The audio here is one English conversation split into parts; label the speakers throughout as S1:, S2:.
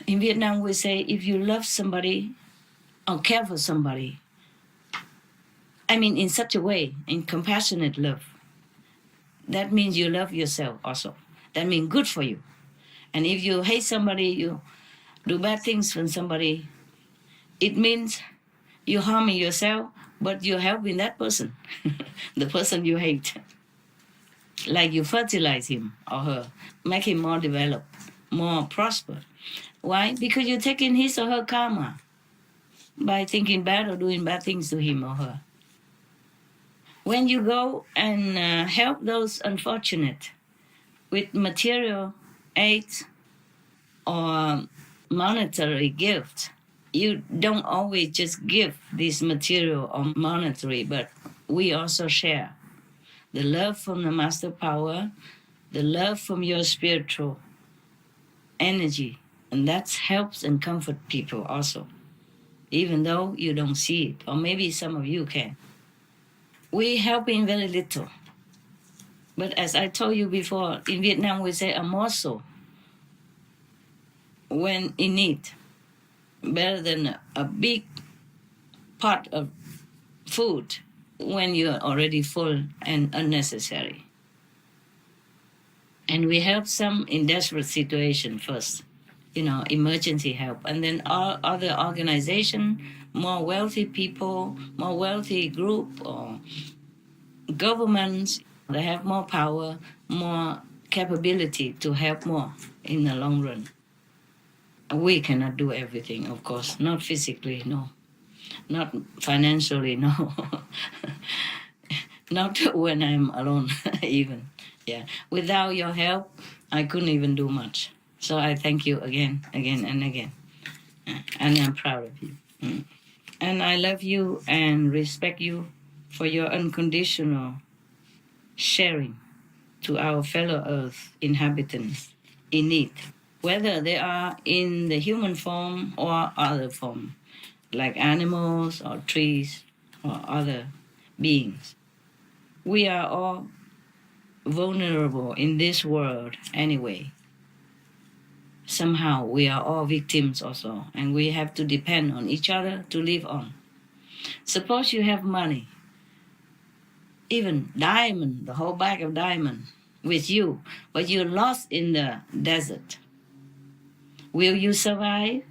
S1: In Vietnam, we say if you love somebody or care for somebody, I mean, in such a way, in compassionate love, that means you love yourself also. That means good for you. And if you hate somebody, you do bad things for somebody, it means you're harming yourself, but you're helping that person, the person you hate. Like you fertilize him or her, make him more developed, more prosper. Why? Because you're taking his or her karma by thinking bad or doing bad things to him or her. When you go and help those unfortunate with material aid or monetary gift, you don't always just give this material or monetary, but we also share the love from the master power, the love from your spiritual energy, and that helps and comfort people also, even though you don't see it, or maybe some of you can. We help in very little, but as I told you before, in Vietnam we say a morsel when in need, better than a big pot of food when you're already full and unnecessary. And we help some in desperate situation first, emergency help. And then all other organization, more wealthy people, more wealthy group or governments, they have more power, more capability to help more in the long run. We cannot do everything, of course, not physically, no. Not financially, no. Not when I'm alone, even. Yeah. Without your help, I couldn't even do much. So I thank you again and again. And I'm proud of you. And I love you and respect you for your unconditional sharing to our fellow Earth inhabitants in need, whether they are in the human form or other form, like animals or trees or other beings. We are all vulnerable in this world anyway. Somehow we are all victims also, and we have to depend on each other to live on. Suppose you have money, even diamond, the whole bag of diamond with you, but you're lost in the desert. Will you survive?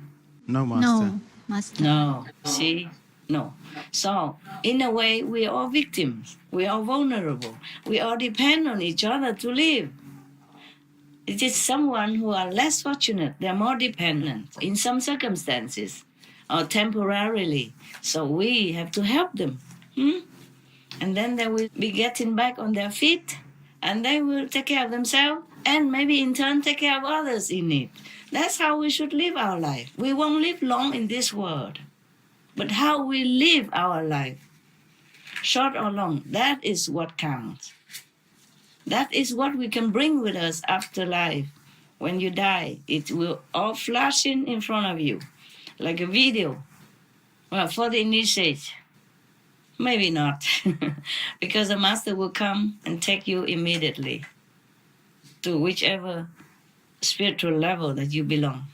S2: No, Master.
S3: No, Master.
S1: No. See? No. So, in a way, we are all victims. We are vulnerable. We all depend on each other to live. It is someone who are less fortunate. They're more dependent in some circumstances or temporarily. So we have to help them. And then they will be getting back on their feet and they will take care of themselves and maybe in turn take care of others in need. That's how we should live our life. We won't live long in this world. But how we live our life, short or long, that is what counts. That is what we can bring with us after life. When you die, it will all flash in front of you, like a video. Well, for the initiate, maybe not, because the master will come and take you immediately to whichever spiritual level that you belong.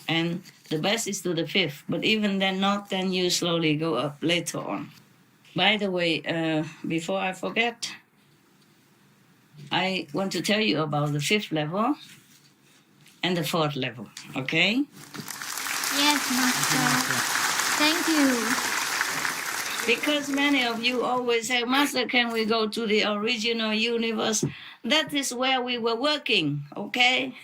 S1: And the best is to the 5th, but even then not, then you slowly go up later on. By the way, before I forget, I want to tell you about the 5th level and the 4th level, okay?
S3: Yes, Master. Thank you.
S1: Because many of you always say, Master, can we go to the original universe? That is where we were working, okay?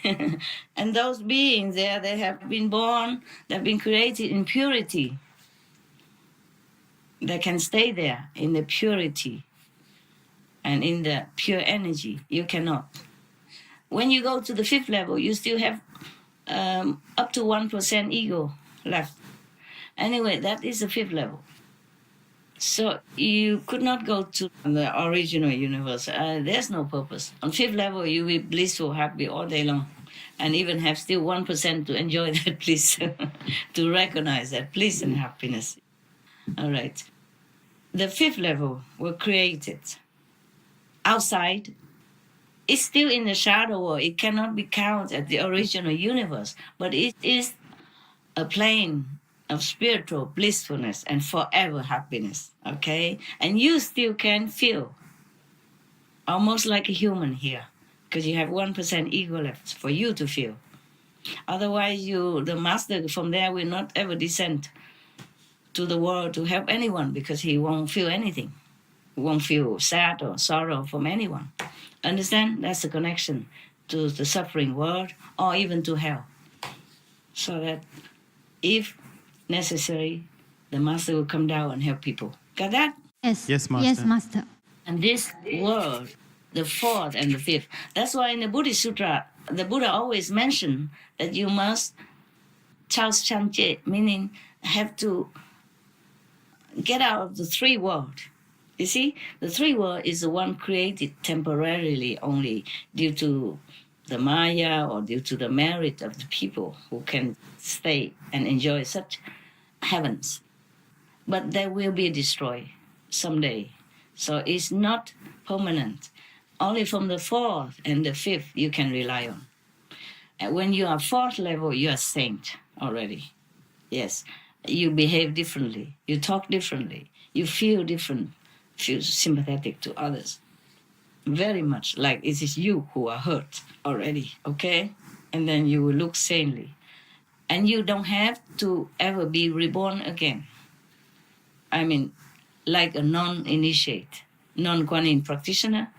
S1: And those beings there, they have been born, they've been created in purity. They can stay there in the purity and in the pure energy. You cannot. When you go to the 5th level, you still have up to 1% ego left. Anyway, that is the 5th level. So you could not go to the original universe. There's no purpose. On 5th level, you will be blissful, happy all day long, and even have still 1% to enjoy that bliss, to recognize that bliss and happiness. All right. The 5th level were created outside It's still in the shadow world. It cannot be counted as the original universe, but it is a plane of spiritual blissfulness and forever happiness. Okay? And you still can feel almost like a human here, because you have 1% ego left for you to feel. Otherwise, the master from there will not ever descend to the world to help anyone, because he won't feel anything. He won't feel sad or sorrow from anyone. Understand? That's the connection to the suffering world or even to hell. So that if necessary, the master will come down and help people. Got that?
S3: Yes.
S2: Yes, Master.
S3: Yes, Master.
S1: And this world, the fourth and the fifth. That's why in the Buddhist Sutra, the Buddha always mentioned that you must chaos chanje, meaning have to get out of the three world. You see, the three world is the one created temporarily only due to the Maya or due to the merit of the people who can stay and enjoy such heavens. But they will be destroyed someday. So it's not permanent. Only from the fourth and the fifth you can rely on. And when you are fourth level, you are saint already. Yes, you behave differently. You talk differently. You feel different. Feel sympathetic to others. Very much like it is you who are hurt already, okay? And then you will look sanely. And you don't have to ever be reborn again. I mean, like a non-initiate, non-Kuan Yin practitioner,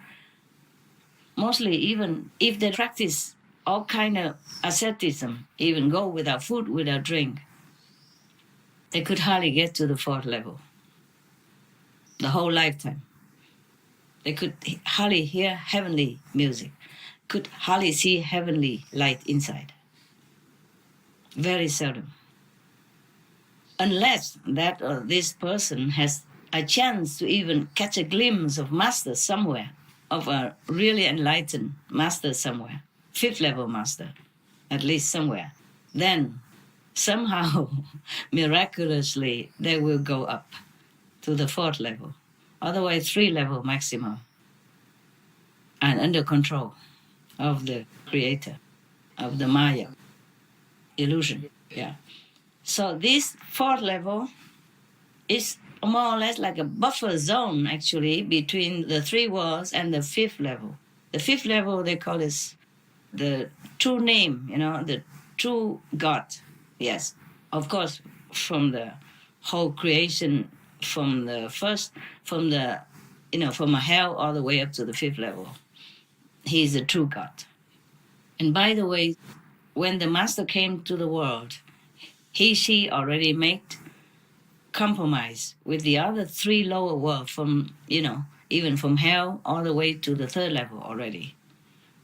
S1: mostly even if they practice all kind of asceticism, even go without food, without drink, they could hardly get to the fourth level. The whole lifetime. They could hardly hear heavenly music, could hardly see heavenly light inside. Very seldom. Unless that or this person has a chance to even catch a glimpse of master somewhere, of a really enlightened master somewhere, fifth level master, at least somewhere, then somehow, miraculously, they will go up to the fourth level. Otherwise, 3 level maximum. And under control of the creator, of the Maya illusion. Yeah. So this fourth level is more or less like a buffer zone, actually, between the 3 worlds and the fifth level. The fifth level, they call this the true name, the true God. Yes. Of course, from the whole creation, from a hell all the way up to the fifth level. He is the true God. And by the way, when the master came to the world, she already made compromise with the other 3 lower worlds from, even from hell all the way to the 3rd level already.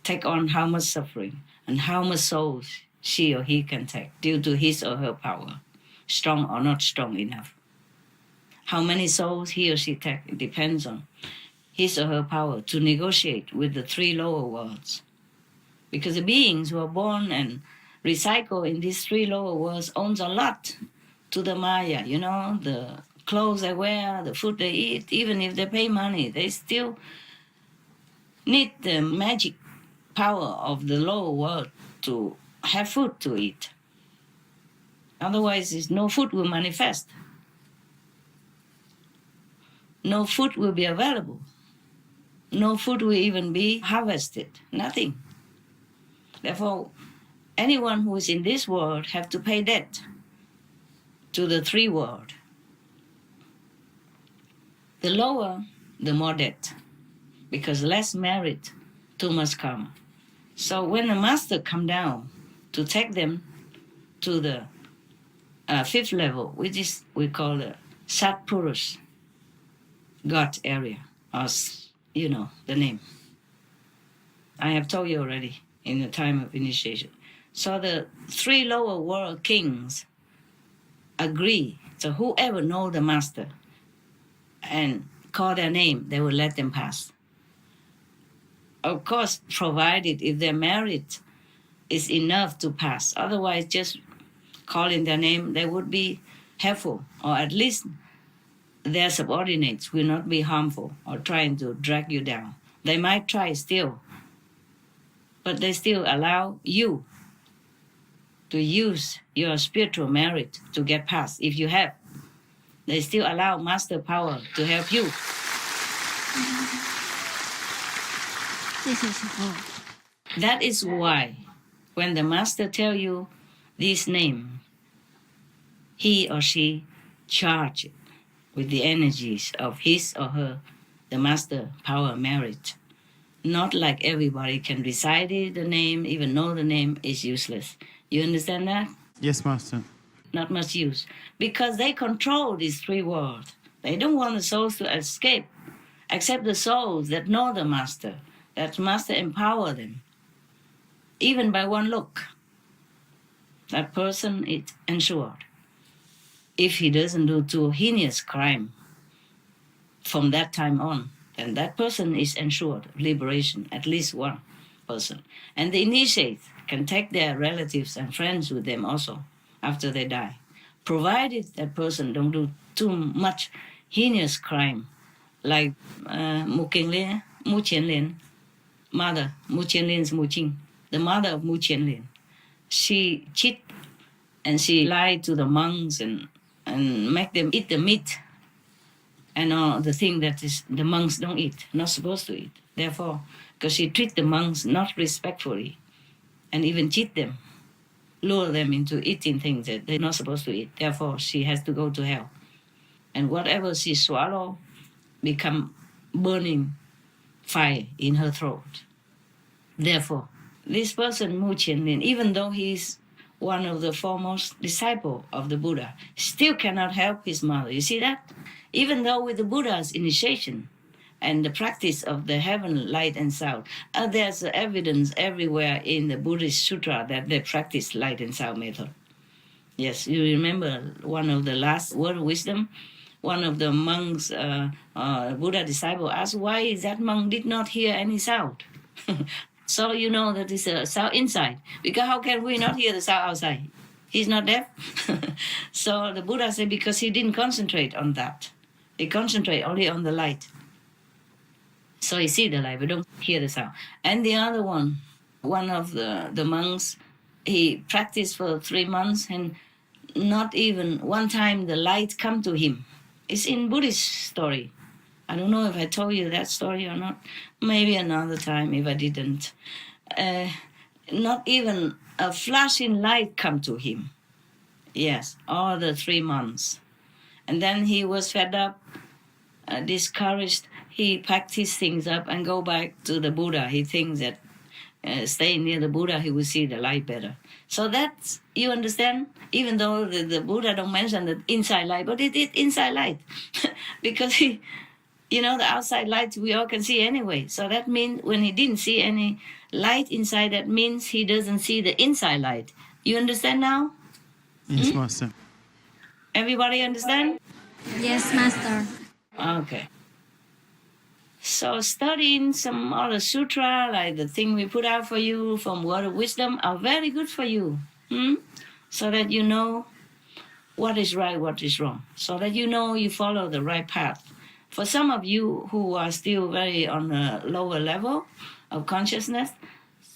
S1: Take on how much suffering and how much souls she or he can take due to his or her power, strong or not strong enough. How many souls he or she takes, it depends on his or her power to negotiate with the 3 lower worlds. Because the beings who are born and recycle in these 3 lower worlds owns a lot to the Maya, the clothes they wear, the food they eat. Even if they pay money, they still need the magic power of the lower world to have food to eat. Otherwise, no food will manifest. No food will be available. No food will even be harvested. Nothing. Therefore, anyone who is in this world have to pay debt to the 3 world. The lower, the more debt, because less merit, too much karma. So when the master come down to take them to the 5th level, which is we call the Satpurus, God area, or the name. I have told you already in the time of initiation. So the 3 lower world kings agree. So whoever know the master and call their name, they will let them pass. Of course, provided if their merit is enough to pass. Otherwise, just calling their name, they would be helpful, or at least their subordinates will not be harmful or trying to drag you down. They might try still, but they still allow you to use your spiritual merit to get past if you have. They still allow master power to help you.
S3: 谢谢师父。
S1: That is why when the master tell you this name, he or she charge with the energies of his or her, the master power merit. Not like everybody can recite it, the name, even know the name is useless. You understand that?
S2: Yes, Master.
S1: Not much use. Because they control these three worlds. They don't want the souls to escape, except the souls that know the master, that master empower them. Even by one look, that person is ensured. If he doesn't do too heinous crime from that time on, then that person is ensured liberation, at least one person. And the initiates can take their relatives and friends with them also after they die, provided that person don't do too much heinous crime, like Mu Qianlian, mother, Mu Qianlian's Mu Qing, the mother of Mu Qianlian. She cheat and she lied to the monks and make them eat the meat and all the thing that is the monks don't eat, not supposed to eat. Therefore, because she treat the monks not respectfully and even cheat them, lure them into eating things that they're not supposed to eat. Therefore, she has to go to hell. And whatever she swallow become burning fire in her throat. Therefore, this person, Mu Qianlin, even though he's one of the foremost disciples of the Buddha, still cannot help his mother. You see that? Even though with the Buddha's initiation and the practice of the heaven, light, and sound, there's evidence everywhere in the Buddhist sutra that they practice light and sound method. Yes, you remember one of the last word of wisdom? One of the monks, Buddha disciple, asked why that monk did not hear any sound. So you know that it's a sound inside. Because how can we not hear the sound outside? He's not deaf. So the Buddha said because he didn't concentrate on that. He concentrate only on the light. So he see the light, but don't hear the sound. And the other one of the monks, he practiced for 3 months and not even one time the light come to him. It's in Buddhist story. I don't know if I told you that story or not. Maybe another time if I didn't. Not even a flashing light come to him. Yes, all the 3 months. And then he was fed up, discouraged. He packed his things up and go back to the Buddha. He thinks that staying near the Buddha, he will see the light better. So that's, you understand? Even though the Buddha don't mention the inside light, but it is inside light. Because he, the outside light we all can see anyway. So that means when he didn't see any light inside, that means he doesn't see the inside light. You understand now?
S2: Yes, Master.
S1: Everybody understand?
S3: Yes, Master.
S1: Okay. So studying some other sutra, like the thing we put out for you from Word of Wisdom, are very good for you. So that you know what is right, what is wrong. So that you know you follow the right path. For some of you who are still very on a lower level of consciousness,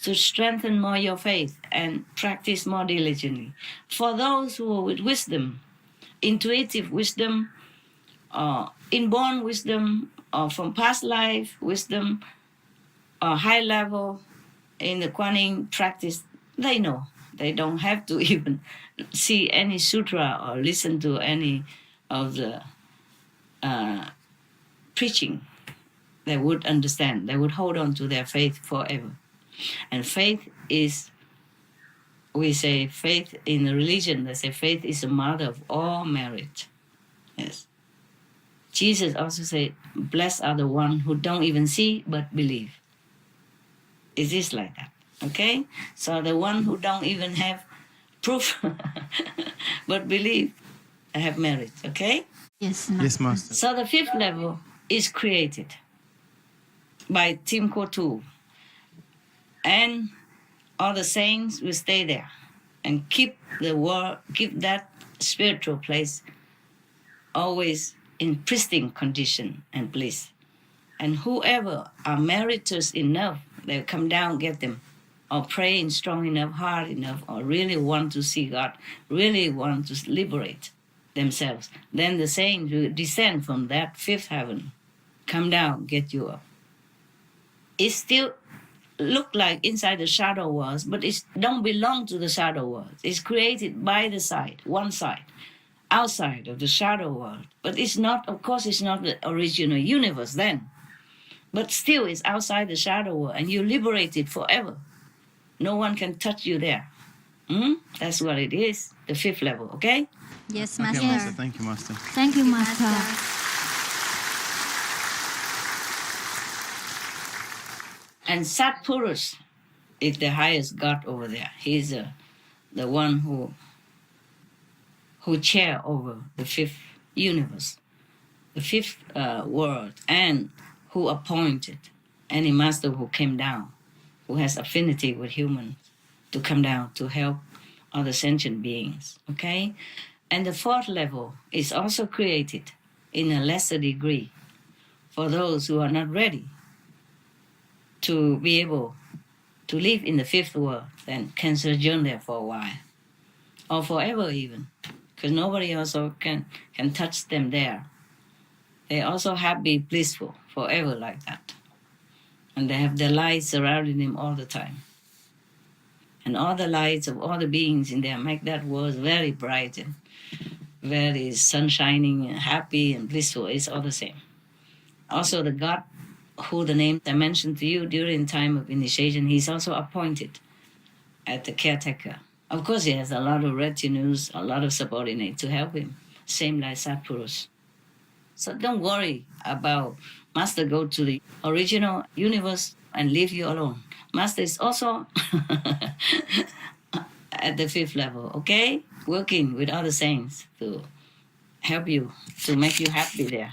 S1: to strengthen more your faith and practice more diligently. For those who are with wisdom, intuitive wisdom, inborn wisdom, or from past life wisdom, or high level in the Kuan Yin practice, they know. They don't have to even see any sutra or listen to any of the preaching. They would understand. They would hold on to their faith forever. And faith is, we say faith in the religion, they say faith is the mother of all merit. Yes. Jesus also said, blessed are the ones who don't even see but believe. It is like that, okay? So the one who don't even have proof but believe have merit, okay?
S3: Yes, Master.
S2: Yes, Master.
S1: So the 5th level is created by Tim Kotu. And all the saints will stay there and keep the world, keep that spiritual place always in pristine condition and bliss. And whoever are meritous enough, they'll come down, get them. or praying strong enough, hard enough, or really want to see God, really want to liberate themselves, then the saints will descend from that fifth heaven, come down, get you up. It still look like inside the shadow world, but it don't belong to the shadow world. It's created by the side, one side, outside of the shadow world. But it's not, of course, it's not the original universe then. But still, it's outside the shadow world, and you're liberated forever. No one can touch you there. That's what it is, the fifth level, okay?
S3: Yes,
S2: Okay,
S3: Master.
S2: Master. Thank you, Master.
S3: Thank you, Master.
S1: And Satpurus is the highest god over there. He's the one who chair over the fifth universe, the fifth world, and who appointed any master who came down, who has affinity with humans, to come down to help other sentient beings, okay? And the fourth level is also created in a lesser degree for those who are not ready to be able to live in the fifth world, then can sojourn there for a while, or forever even, because nobody also can touch them there. They also happy, blissful, forever like that. And they have the light surrounding them all the time. And all the lights of all the beings in there make that world very bright and very sunshining and happy and blissful. It's all the same. Also, the God who the name I mentioned to you during time of initiation, he's also appointed as the caretaker. Of course, he has a lot of retinues, a lot of subordinates to help him, same like Satpurus. So don't worry about Master go to the original universe and leave you alone. Master is also at the fifth level, okay? Working with other saints to help you, to make you happy there,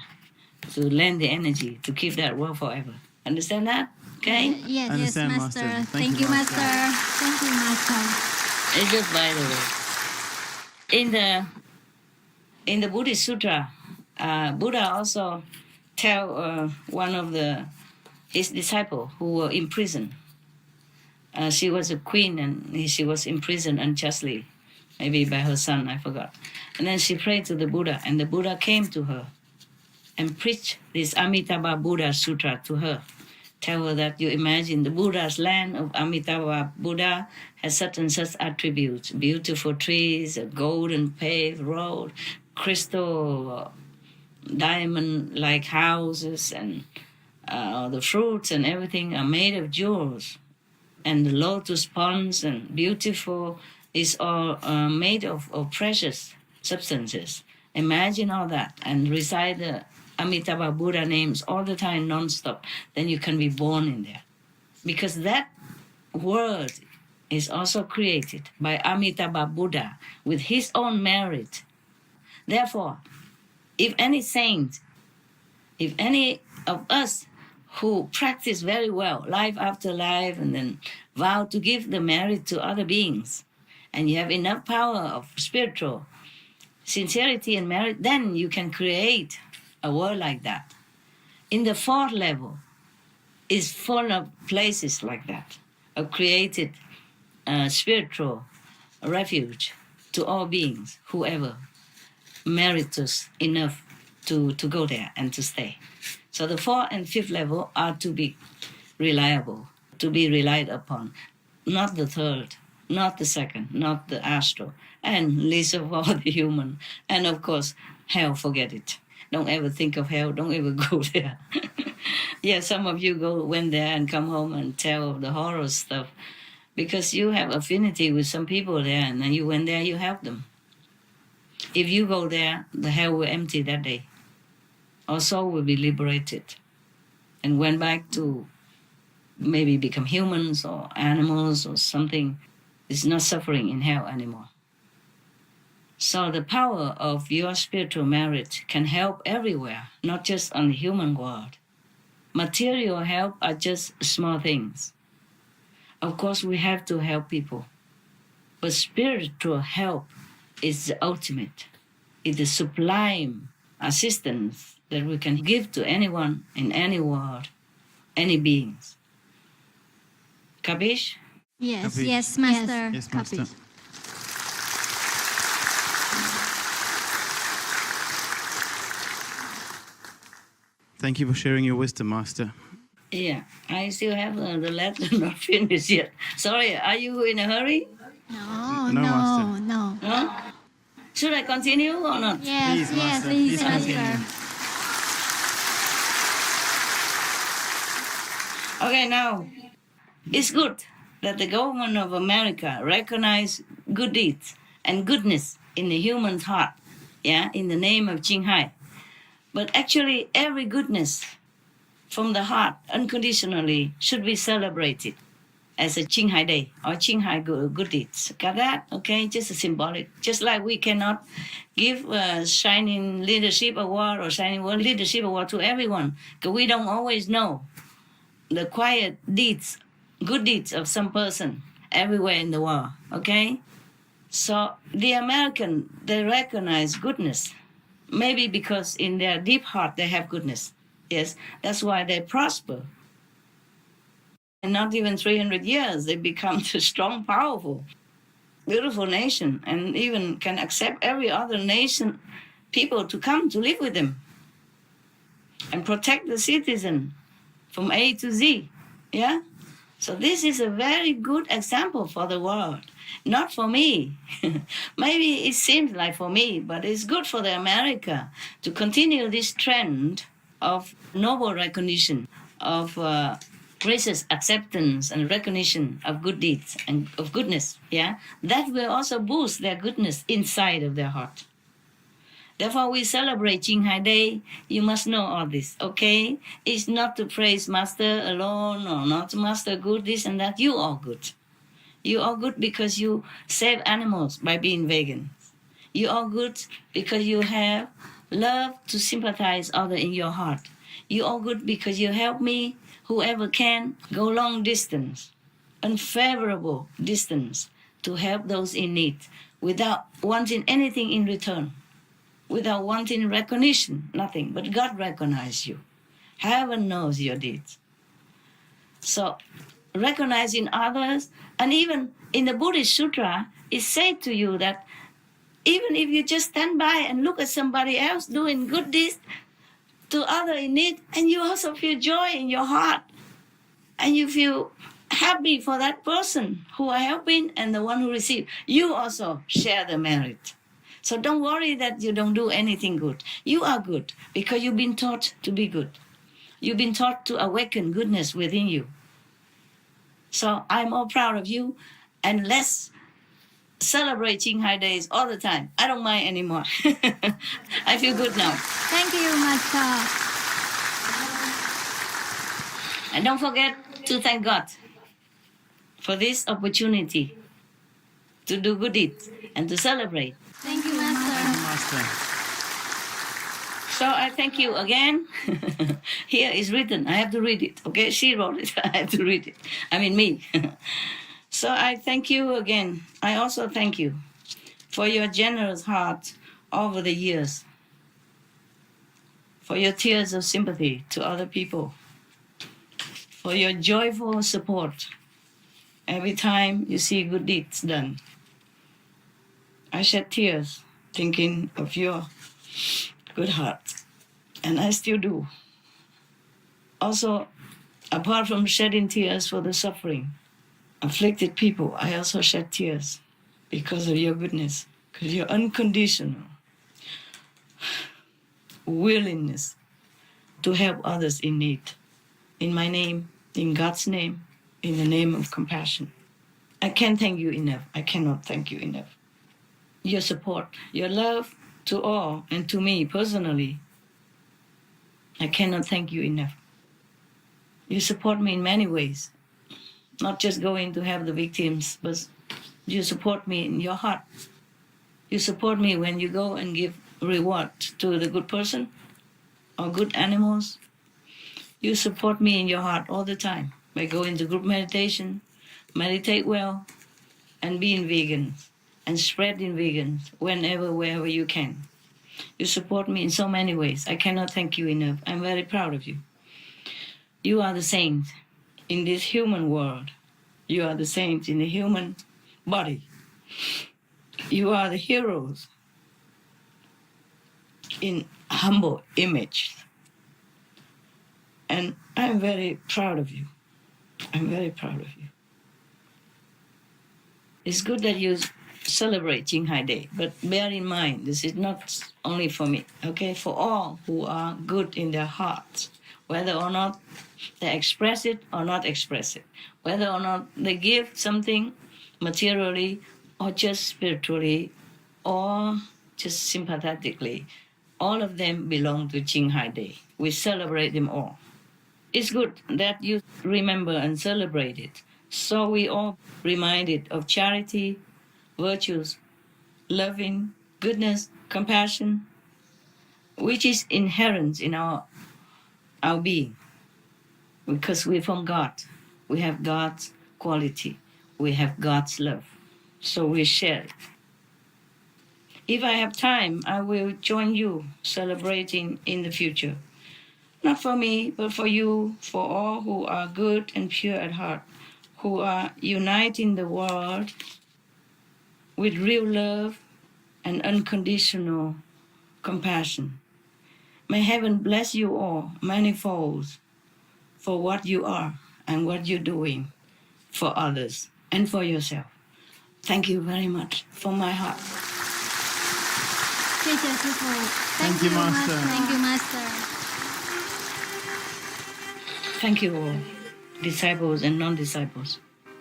S1: to lend the energy, to keep that world forever. Understand that? Okay?
S3: Yes, yes,
S2: Understand,
S3: Master.
S2: Master.
S3: Thank you, Master. Thank you, Master.
S1: It's just by the way. In the Buddhist Sutra, Buddha also tell one of his disciples who were in prison. She was a queen and she was imprisoned unjustly, maybe by her son, I forgot. And then she prayed to the Buddha, and the Buddha came to her and preached this Amitabha Buddha Sutra to her. Tell her that you imagine the Buddha's land of Amitabha Buddha has such and such attributes: beautiful trees, a golden paved road, crystal diamond-like houses, and the fruits and everything are made of jewels. And the lotus ponds and beautiful is all made of precious substances. Imagine all that and recite the Amitabha Buddha names all the time, non-stop. Then you can be born in there. Because that world is also created by Amitabha Buddha with his own merit. Therefore, if any saint, if any of us who practice very well, life after life, and then vow to give the merit to other beings, and you have enough power of spiritual sincerity and merit, then you can create a world like that. In the fourth level is full of places like that, a created spiritual refuge to all beings, whoever meritus enough to go there and to stay. So the fourth and fifth level are to be reliable, to be relied upon, not the third, not the second, not the astral, and least of all the human. And of course, hell, forget it. Don't ever think of hell, don't ever go there. Yeah, some of you went there and come home and tell the horror stuff because you have affinity with some people there, and then you went there, you help them. If you go there, the hell will empty that day. Our soul will be liberated and went back to maybe become humans or animals or something. It's not suffering in hell anymore. So the power of your spiritual merit can help everywhere, not just on the human world. Material help are just small things. Of course, we have to help people. But spiritual help is the ultimate. It's the sublime assistance that we can give to anyone in any world, any beings. Kabish?
S3: Yes,
S2: Copy.
S3: yes, Master.
S2: Yes, Master.
S3: Copy.
S2: Thank you for sharing your wisdom, Master.
S1: Yeah, I still have the letter not finished yet. Sorry, are you in a hurry?
S3: No,
S2: No,
S3: no,
S2: Master.
S3: no.
S1: No? Should I continue or not?
S3: Yes,
S2: Please,
S3: yes,
S2: Master.
S3: please,
S2: Please continue.
S3: Master.
S1: Okay, now, it's good that the government of America recognize good deeds and goodness in the human's heart, yeah, in the name of Ching. But actually, every goodness from the heart, unconditionally, should be celebrated as a Ching Day or Ching good deeds. Got that? Okay, just a symbolic. Just like we cannot give a Shining Leadership Award or Shining World Leadership Award to everyone, because we don't always know the quiet deeds, good deeds of some person everywhere in the world. Okay, so the American, they recognize goodness, maybe because in their deep heart they have goodness. Yes, that's why they prosper. And not even 300 years, they become a strong, powerful, beautiful nation, and even can accept every other nation people to come to live with them and protect the citizen from A to Z. Yeah? So this is a very good example for the world. Not for me. Maybe it seems like for me, but it's good for the America to continue this trend of noble recognition, of gracious acceptance and recognition of good deeds and of goodness. Yeah, that will also boost their goodness inside of their heart. Therefore, we celebrate Ching Hai Day. You must know all this, okay? It's not to praise Master alone or not Master good, this and that. You are good. You are good because you save animals by being vegan. You are good because you have love to sympathize other in your heart. You are good because you help me, whoever can, go long distance, unfavorable distance, to help those in need without wanting anything in return, without wanting recognition, nothing. But God recognizes you. Heaven knows your deeds. So recognizing others, and even in the Buddhist Sutra, it said to you that even if you just stand by and look at somebody else doing good deeds to other in need, and you also feel joy in your heart, and you feel happy for that person who are helping and the one who received, you also share the merit. So don't worry that you don't do anything good. You are good because you've been taught to be good. You've been taught to awaken goodness within you. So I'm all proud of you, and let's celebrate Ching Hai Days all the time. I don't mind anymore. I feel good now.
S3: Thank you, Master.
S1: And don't forget to thank God for this opportunity to do good deeds and to celebrate.
S3: Thank you, Master.
S2: Master.
S1: So I thank you again. Here is written. I have to read it. Okay, she wrote it. I have to read it. I mean me. So I thank you again. I also thank you for your generous heart over the years, for your tears of sympathy to other people, for your joyful support every time you see good deeds done. I shed tears thinking of your good heart, and I still do. Also, apart from shedding tears for the suffering, afflicted people, I also shed tears because of your goodness, because your unconditional willingness to help others in need. In my name, in God's name, in the name of compassion. I can't thank you enough. I cannot thank you enough. Your support, your love to all and to me personally, I cannot thank you enough. You support me in many ways, not just going to help the victims, but you support me in your heart. You support me when you go and give reward to the good person or good animals. You support me in your heart all the time by going to group meditation, meditate well, and being vegan and spreading vegans whenever, wherever you can. You support me in so many ways. I cannot thank you enough. I'm very proud of you. You are the saint in this human world. You are the saints in the human body. You are the heroes in humble image. And I'm very proud of you. I'm very proud of you. It's good that you celebrate Ching Hai Day, but bear in mind, this is not only for me, okay? For all who are good in their hearts, whether or not they express it or not express it, whether or not they give something materially or just spiritually or just sympathetically, all of them belong to Ching Hai Day. We celebrate them all. It's good that you remember and celebrate it. So we all reminded of charity, virtues, loving, goodness, compassion, which is inherent in our being. Because we're from God. We have God's quality. We have God's love. So we share it. If I have time, I will join you celebrating in the future. Not for me, but for you, for all who are good and pure at heart, who are uniting the world with real love and unconditional compassion. May heaven bless you all manifold for what you are and what you're doing for others and for yourself. Thank you very much from my heart.
S3: 谢谢师父
S2: Thank you, Master.
S3: Thank you, Master.
S1: Thank you all, disciples and non-disciples,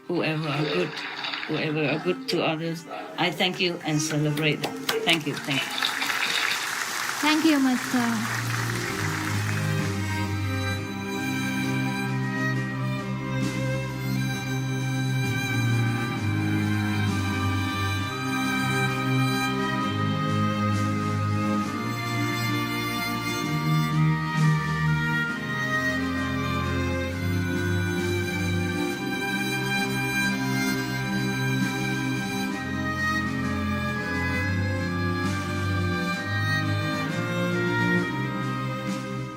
S1: whoever are good to others. I thank you and celebrate them. Thank you, thank you.
S3: Thank you, Master.